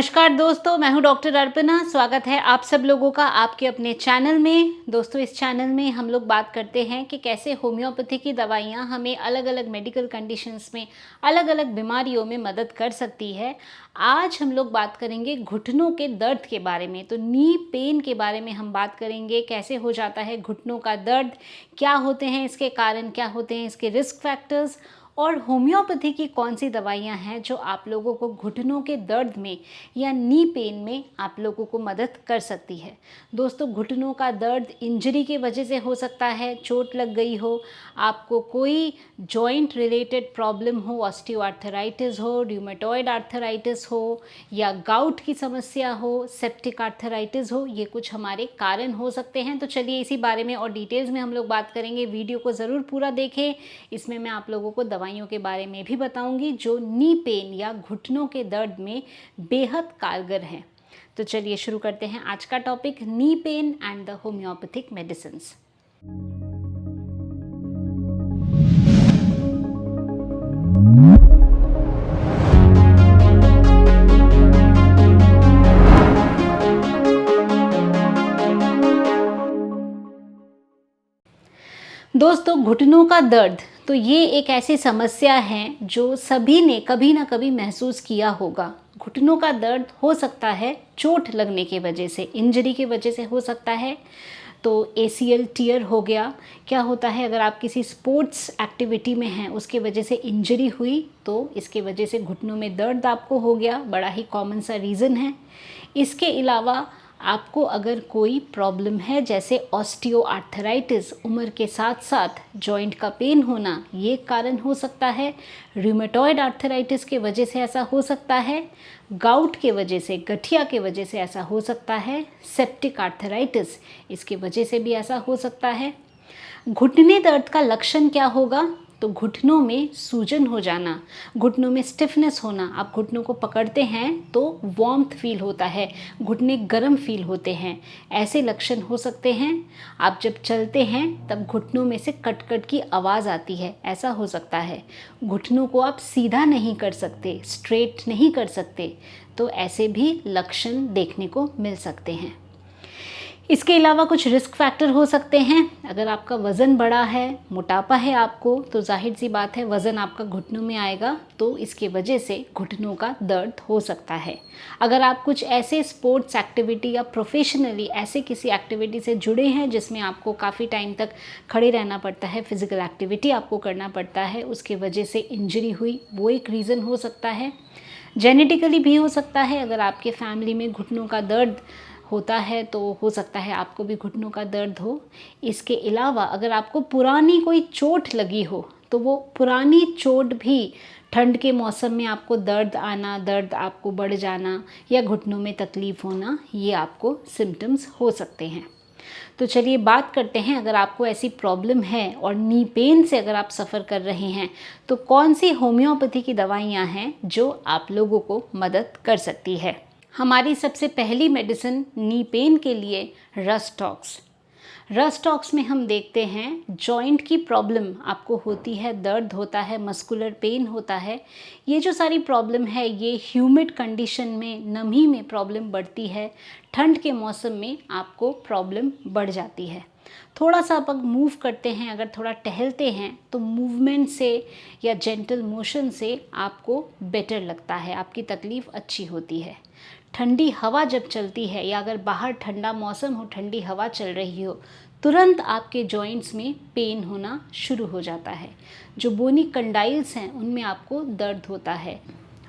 नमस्कार दोस्तों, मैं हूं डॉक्टर अर्पणा। स्वागत है आप सब लोगों का आपके अपने चैनल में। दोस्तों, इस चैनल में हम लोग बात करते हैं कि कैसे होम्योपैथी की दवाइयां हमें अलग अलग मेडिकल कंडीशंस में, अलग अलग बीमारियों में मदद कर सकती है। आज हम लोग बात करेंगे घुटनों के दर्द के बारे में। तो नी पेन के बारे में हम बात करेंगे, कैसे हो जाता है घुटनों का दर्द, क्या होते हैं इसके कारण, क्या होते हैं इसके रिस्क फैक्टर्स, और होम्योपैथी की कौन सी दवाइयाँ हैं जो आप लोगों को घुटनों के दर्द में या नी पेन में आप लोगों को मदद कर सकती है। दोस्तों, घुटनों का दर्द इंजरी की वजह से हो सकता है, चोट लग गई हो, आपको कोई जॉइंट रिलेटेड प्रॉब्लम हो, ऑस्टियोआर्थराइटिस हो, र्यूमेटॉइड आर्थराइटिस हो, या गाउट की समस्या हो, सेप्टिक आर्थराइटिस हो, ये कुछ हमारे कारण हो सकते हैं। तो चलिए इसी बारे में और डिटेल्स में हम लोग बात करेंगे। वीडियो को ज़रूर पूरा देखें। इसमें मैं आप लोगों को दवाइयों के बारे में भी बताऊंगी जो नी पेन या घुटनों के दर्द में बेहद कारगर हैं। तो चलिए शुरू करते हैं आज का topic, knee pain and the homeopathic medicines. दोस्तों, घुटनों का दर्द तो ये एक ऐसी समस्या है जो सभी ने कभी ना कभी महसूस किया होगा। घुटनों का दर्द हो सकता है चोट लगने की वजह से, इंजरी की वजह से हो सकता है। तो ACL टियर हो गया। क्या होता है, अगर आप किसी स्पोर्ट्स एक्टिविटी में हैं, उसके वजह से इंजरी हुई तो इसके वजह से घुटनों में दर्द आपको हो गया। बड़ा ही कॉमन सा रीज़न है। इसके अलावा आपको अगर कोई प्रॉब्लम है जैसे ऑस्टियोआर्थराइटिस, उम्र के साथ साथ जॉइंट का पेन होना, ये कारण हो सकता है। र्यूमेटॉइड आर्थराइटिस के वजह से ऐसा हो सकता है। गाउट के वजह से, गठिया के वजह से ऐसा हो सकता है। सेप्टिक आर्थराइटिस, इसके वजह से भी ऐसा हो सकता है। घुटने दर्द का लक्षण क्या होगा? तो घुटनों में सूजन हो जाना, घुटनों में स्टिफनेस होना। आप घुटनों को पकड़ते हैं तो वार्मथ फील होता है, घुटने गर्म फील होते हैं, ऐसे लक्षण हो सकते हैं। आप जब चलते हैं तब घुटनों में से कट कट की आवाज़ आती है, ऐसा हो सकता है। घुटनों को आप सीधा नहीं कर सकते, स्ट्रेट नहीं कर सकते, तो ऐसे भी लक्षण देखने को मिल सकते हैं। इसके अलावा कुछ रिस्क फैक्टर हो सकते हैं। अगर आपका वज़न बड़ा है, मोटापा है आपको, तो जाहिर सी बात है वज़न आपका घुटनों में आएगा, तो इसके वजह से घुटनों का दर्द हो सकता है। अगर आप कुछ ऐसे स्पोर्ट्स एक्टिविटी या प्रोफेशनली ऐसे किसी एक्टिविटी से जुड़े हैं जिसमें आपको काफ़ी टाइम तक खड़े रहना पड़ता है, फिज़िकल एक्टिविटी आपको करना पड़ता है, उसके वजह से इंजरी हुई, वो एक रीज़न हो सकता है। जेनेटिकली भी हो सकता है। अगर आपके फैमिली में घुटनों का दर्द होता है तो हो सकता है आपको भी घुटनों का दर्द हो। इसके अलावा अगर आपको पुरानी कोई चोट लगी हो तो वो पुरानी चोट भी, ठंड के मौसम में आपको दर्द आना, दर्द आपको बढ़ जाना या घुटनों में तकलीफ़ होना, ये आपको सिम्टम्स हो सकते हैं। तो चलिए बात करते हैं, अगर आपको ऐसी प्रॉब्लम है और नी पेन से अगर आप सफ़र कर रहे हैं तो कौन सी होम्योपैथी की दवाइयाँ हैं जो आप लोगों को मदद कर सकती है। हमारी सबसे पहली मेडिसिन नी पेन के लिए रस्टॉक्स। रस्टॉक्स में हम देखते हैं जॉइंट की प्रॉब्लम आपको होती है, दर्द होता है, मस्कुलर पेन होता है। ये जो सारी प्रॉब्लम है ये ह्यूमिड कंडीशन में, नमी में प्रॉब्लम बढ़ती है। ठंड के मौसम में आपको प्रॉब्लम बढ़ जाती है। थोड़ा सा आप मूव करते हैं, अगर थोड़ा टहलते हैं तो मूवमेंट से या जेंटल मोशन से आपको बेटर लगता है, आपकी तकलीफ़ अच्छी होती है। ठंडी हवा जब चलती है या अगर बाहर ठंडा मौसम हो, ठंडी हवा चल रही हो, तुरंत आपके जॉइंट्स में पेन होना शुरू हो जाता है। जो बोनी कंडाइल्स हैं उनमें आपको दर्द होता है,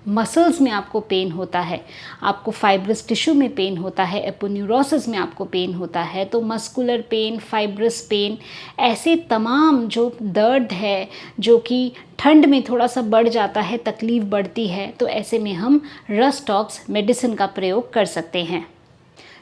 मसल्स में आपको पेन होता है, आपको फाइब्रस टिश्यू में पेन होता है, एपोन्यूरोसिस में आपको पेन होता है। तो मस्कुलर पेन, फाइब्रस पेन, ऐसे तमाम जो दर्द है जो कि ठंड में थोड़ा सा बढ़ जाता है, तकलीफ़ बढ़ती है, तो ऐसे में हम रस्टॉक्स मेडिसिन का प्रयोग कर सकते हैं।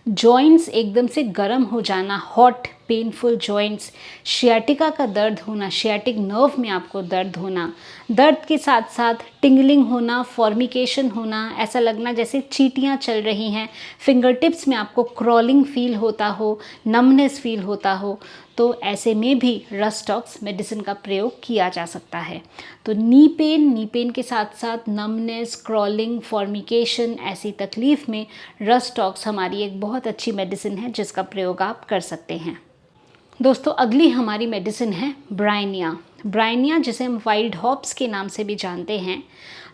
जॉइंट्स एकदम से गर्म हो जाना, हॉट पेनफुल जॉइंट्स, शियाटिका का दर्द होना, शियाटिक नर्व में आपको दर्द होना, दर्द के साथ साथ टिंगलिंग होना, फॉर्मिकेशन होना, ऐसा लगना जैसे चींटियाँ चल रही हैं, फिंगर टिप्स में आपको क्रॉलिंग फील होता हो, नमनेस फील होता हो, तो ऐसे में भी रस्टॉक्स मेडिसिन का प्रयोग किया जा सकता है। तो नी पेन के साथ साथ नमनेस, क्रॉलिंग, फॉर्मिकेशन, ऐसी तकलीफ़ में रस्टॉक्स हमारी एक बहुत अच्छी मेडिसिन है जिसका प्रयोग आप कर सकते हैं। दोस्तों अगली हमारी मेडिसिन है ब्रायनिया। ब्रायनिया जिसे हम वाइल्ड हॉप्स के नाम से भी जानते हैं।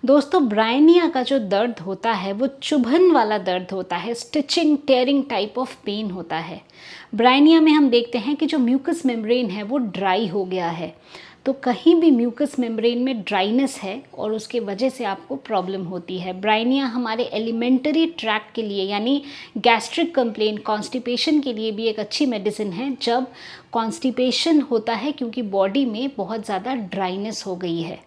दोस्तों ब्रायनिया का जो दर्द होता है वो चुभन वाला दर्द होता है, stitching tearing type of pain होता है। ब्रायनिया में हम देखते हैं कि जो म्यूकस मेम्ब्रेन है वो ड्राई हो गया है। तो कहीं भी म्यूकस मेम्ब्रेन में ड्राइनेस है और उसके वजह से आपको प्रॉब्लम होती है। ब्रायनिया हमारे एलिमेंटरी ट्रैक्ट के लिए यानी गैस्ट्रिक कंप्लेन, कॉन्स्टिपेशन के लिए भी एक अच्छी मेडिसिन है जब कॉन्स्टिपेशन होता है क्योंकि बॉडी में बहुत ज़्यादा ड्राइनेस हो गई है।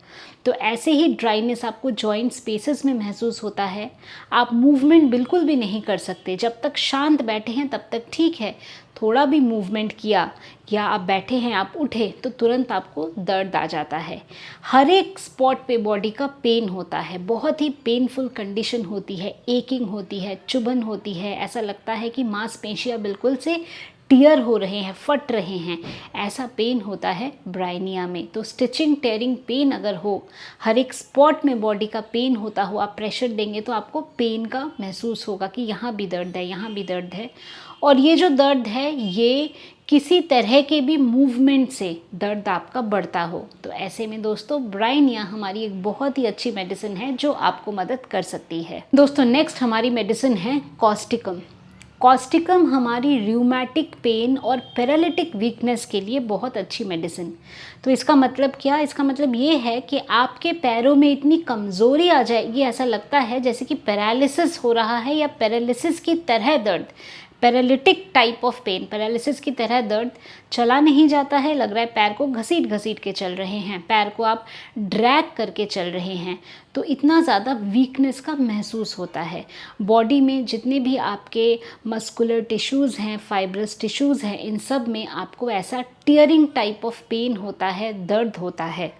तो ऐसे ही ड्राइनेस आपको जॉइंट स्पेसेस में महसूस होता है। आप मूवमेंट बिल्कुल भी नहीं कर सकते, जब तक शांत बैठे हैं तब तक ठीक है, थोड़ा भी मूवमेंट किया या आप बैठे हैं आप उठे तो तुरंत आपको दर्द आ जाता है। हर एक स्पॉट पे बॉडी का पेन होता है, बहुत ही पेनफुल कंडीशन होती है, एकिंग होती है, चुभन होती है, ऐसा लगता है कि मांसपेशियां बिल्कुल से टियर हो रहे हैं, फट रहे हैं, ऐसा पेन होता है ब्रायनिया में। तो स्टिचिंग टेयरिंग पेन अगर हो, हर एक स्पॉट में बॉडी का पेन होता हो, आप प्रेशर देंगे तो आपको पेन का महसूस होगा कि यहाँ भी दर्द है, यहाँ भी दर्द है। और ये जो दर्द है ये किसी तरह के भी मूवमेंट से दर्द आपका बढ़ता हो, तो ऐसे में दोस्तों ब्रायनिया हमारी एक बहुत ही अच्छी मेडिसिन है जो आपको मदद कर सकती है। दोस्तों नेक्स्ट हमारी मेडिसिन है कॉस्टिकम। कॉस्टिकम हमारी र्यूमेटिक पेन और पैरालिटिक वीकनेस के लिए बहुत अच्छी मेडिसिन। तो इसका मतलब क्या? इसका मतलब ये है कि आपके पैरों में इतनी कमज़ोरी आ जाएगी, ऐसा लगता है जैसे कि पैरालिसिस हो रहा है या पैरालिसिस की तरह दर्द, paralytic type of pain, paralysis की तरह दर्द, चला नहीं जाता है, लग रहा है पैर को घसीट घसीट के चल रहे हैं, पैर को आप ड्रैग करके चल रहे हैं, तो इतना ज़्यादा वीकनेस का महसूस होता है। बॉडी में जितने भी आपके मस्कुलर टिश्यूज़ हैं, फाइब्रस टिश्यूज़ हैं, इन सब में आपको ऐसा टियरिंग टाइप ऑफ पेन होता है, दर्द होता है।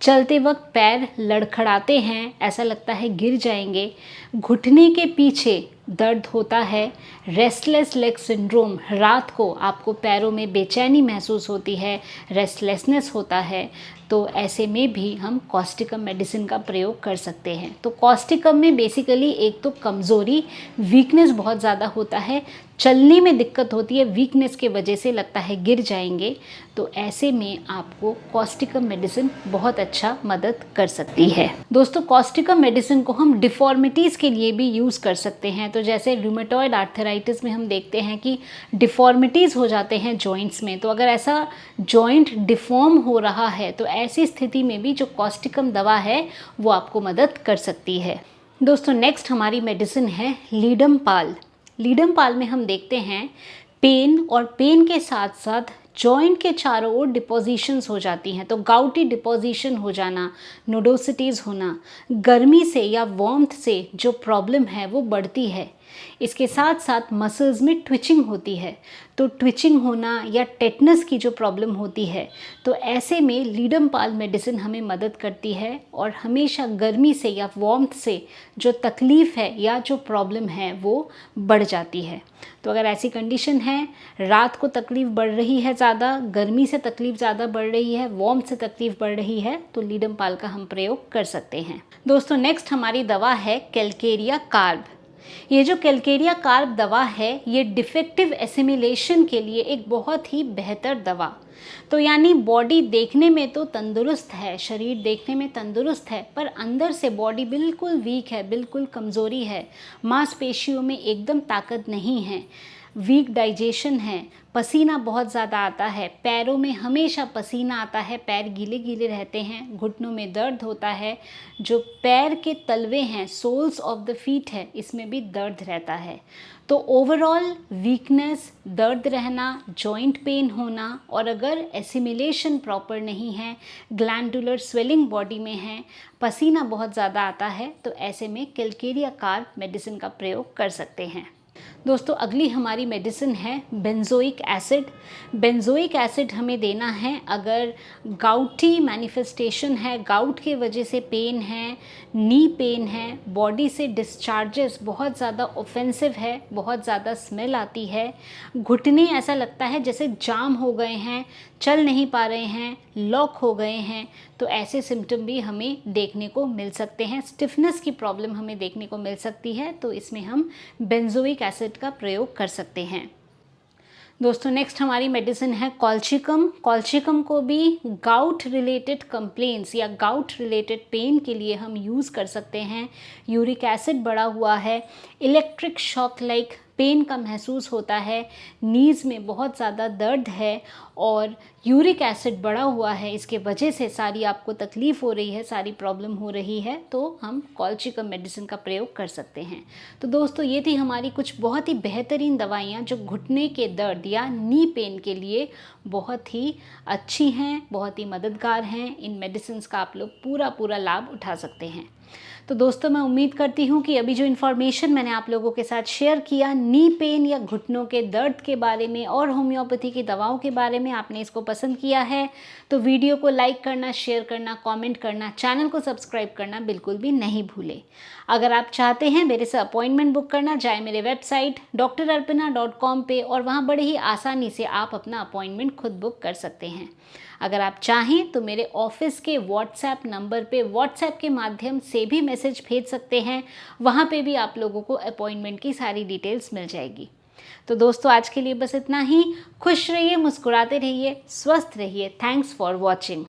चलते वक्त पैर लड़खड़ाते हैं, ऐसा लगता है गिर जाएंगे। घुटने के पीछे दर्द होता है। रेस्टलेस लेग सिंड्रोम, रात को आपको पैरों में बेचैनी महसूस होती है, रेस्टलेसनेस होता है, तो ऐसे में भी हम कॉस्टिकम मेडिसिन का प्रयोग कर सकते हैं। तो कॉस्टिकम में बेसिकली एक तो कमज़ोरी, वीकनेस बहुत ज़्यादा होता है, चलने में दिक्कत होती है, वीकनेस के वजह से लगता है गिर जाएंगे, तो ऐसे में आपको कॉस्टिकम मेडिसिन बहुत अच्छा मदद कर सकती है। दोस्तों कॉस्टिकम मेडिसिन को हम डिफॉर्मिटीज़ के लिए भी यूज़ कर सकते हैं। तो जैसे रूमेटॉइड आर्थराइटिस में हम देखते हैं कि डिफॉर्मिटीज़ हो जाते हैं जॉइंट्स में, तो अगर ऐसा जॉइंट डिफॉर्म हो रहा है तो ऐसी स्थिति में भी जो कॉस्टिकम दवा है वो आपको मदद कर सकती है। दोस्तों नेक्स्ट हमारी मेडिसिन है लीडम पाल। लीडम पाल में हम देखते हैं पेन, और पेन के साथ साथ जॉइंट के चारों ओर डिपोजिशंस हो जाती हैं। तो गाउटी डिपोजिशन हो जाना, नोडोसिटीज़ होना, गर्मी से या वार्मथ से जो प्रॉब्लम है वो बढ़ती है। इसके साथ साथ मसल्स में ट्विचिंग होती है, तो ट्विचिंग होना या टेटनस की जो प्रॉब्लम होती है, तो ऐसे में लीडम पाल मेडिसिन हमें मदद करती है और हमेशा गर्मी से या वार्मथ से जो तकलीफ़ है या जो प्रॉब्लम है वो बढ़ जाती है। तो अगर ऐसी कंडीशन है, रात को तकलीफ़ बढ़ रही है ज़्यादा, गर्मी से तकलीफ़ ज़्यादा बढ़ रही है, वार्मथ से तकलीफ़ बढ़ रही है, तो लीडम पाल का हम प्रयोग कर सकते हैं। दोस्तों नेक्स्ट हमारी दवा है कैलकेरिया कार्ब। ये जो कैलकेरिया कार्ब दवा है ये डिफेक्टिव एसिमिलेशन के लिए एक बहुत ही बेहतर दवा। तो यानी बॉडी देखने में तो तंदुरुस्त है, शरीर देखने में तंदुरुस्त है, पर अंदर से बॉडी बिल्कुल वीक है, बिल्कुल कमज़ोरी है, मांसपेशियों में एकदम ताकत नहीं है, वीक डाइजेशन है, पसीना बहुत ज़्यादा आता है, पैरों में हमेशा पसीना आता है, पैर गीले गीले रहते हैं, घुटनों में दर्द होता है, जो पैर के तलवे हैं, सोल्स ऑफ द फीट है, इसमें भी दर्द रहता है। तो ओवरऑल वीकनेस, दर्द रहना, जॉइंट पेन होना, और अगर एसिमिलेशन प्रॉपर नहीं है, ग्लैंडुलर स्वेलिंग बॉडी में है, पसीना बहुत ज़्यादा आता है, तो ऐसे में कैलकेरिया कार्ब मेडिसिन का प्रयोग कर सकते हैं। दोस्तों अगली हमारी मेडिसिन है बेंजोइक एसिड। बेंजोइक एसिड हमें देना है अगर गाउटी मैनिफेस्टेशन है, गाउट के वजह से पेन है, नी पेन है, बॉडी से डिस्चार्जेस बहुत ज़्यादा ऑफेंसिव है, बहुत ज़्यादा स्मेल आती है, घुटने ऐसा लगता है जैसे जाम हो गए हैं, चल नहीं पा रहे हैं, लॉक हो गए हैं, तो ऐसे सिम्टम भी हमें देखने को मिल सकते हैं। स्टिफनेस की प्रॉब्लम हमें देखने को मिल सकती है, तो इसमें हम बेंजोइक एसिड का प्रयोग कर सकते हैं। दोस्तों नेक्स्ट हमारी मेडिसिन है कॉल्चिकम। कॉल्चिकम को भी गाउट रिलेटेड कंप्लेंट्स या गाउट रिलेटेड पेन के लिए हम यूज़ कर सकते हैं। यूरिक एसिड बढ़ा हुआ है, इलेक्ट्रिक शॉक लाइक पेन का महसूस होता है, नीज़ में बहुत ज़्यादा दर्द है और यूरिक एसिड बढ़ा हुआ है, इसके वजह से सारी आपको तकलीफ़ हो रही है, सारी प्रॉब्लम हो रही है, तो हम कॉल्चिकम मेडिसिन का प्रयोग कर सकते हैं। तो दोस्तों ये थी हमारी कुछ बहुत ही बेहतरीन दवाइयाँ जो घुटने के दर्द या नी पेन के लिए बहुत ही अच्छी हैं, बहुत ही मददगार हैं। इन मेडिसिन का आप लोग पूरा लाभ उठा सकते हैं। तो दोस्तों मैं उम्मीद करती हूँ कि अभी जो इन्फॉर्मेशन मैंने आप लोगों के साथ शेयर किया नी पेन या घुटनों के दर्द के बारे में और होम्योपैथी की दवाओं के बारे में, आपने इसको पसंद किया है तो वीडियो को लाइक करना, शेयर करना, कमेंट करना, चैनल को सब्सक्राइब करना बिल्कुल भी नहीं भूलें। अगर आप चाहते हैं मेरे से अपॉइंटमेंट बुक करना, जाए मेरे वेबसाइट drarpina.com पे और वहाँ बड़े ही आसानी से आप अपना अपॉइंटमेंट खुद बुक कर सकते हैं। अगर आप चाहें तो मेरे ऑफिस के व्हाट्सएप नंबर पे व्हाट्सएप के माध्यम से भी मैसेज भेज सकते हैं, वहाँ पे भी आप लोगों को अपॉइंटमेंट की सारी डिटेल्स मिल जाएगी। तो दोस्तों आज के लिए बस इतना ही। खुश रहिए, मुस्कुराते रहिए, स्वस्थ रहिए। Thanks for watching.